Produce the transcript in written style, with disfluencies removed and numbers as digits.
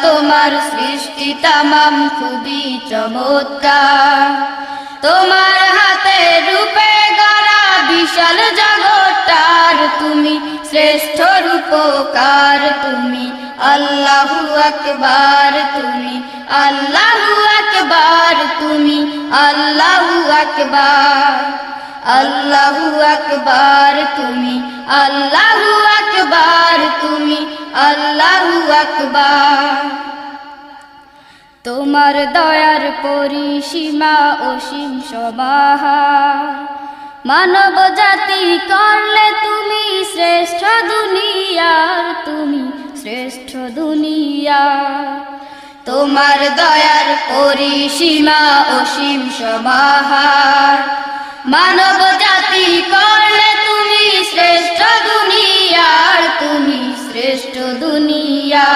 তোমার সৃষ্টি তামাম খুবই চমৎকার, তোমার হাতে রূপে গড়া বিশাল জগৎটার তুমি শ্রেষ্ঠ রূপকার। তুমি আল্লাহু আকবার, তুমি আল্লাহু আকবার, তুমি আল্লাহু আকবার, আল্লাহু আকবার, তুমি আল্লাহু আকবার, তুমি আল্লাহু আকবার। তোমার দয়ার পরিসীমা অসীম সমাহার, মানব জাতি করলে তুমি শ্রেষ্ঠ দুনিয়ার, তুমি শ্রেষ্ঠ দুনিয়া। তোমার দয়ার পরিসীমা অসীম সমাহার, মানব জাতি করলে তুমি শ্রেষ্ঠ দুনিয়ার, তুমি শ্রেষ্ঠ দুনিয়া।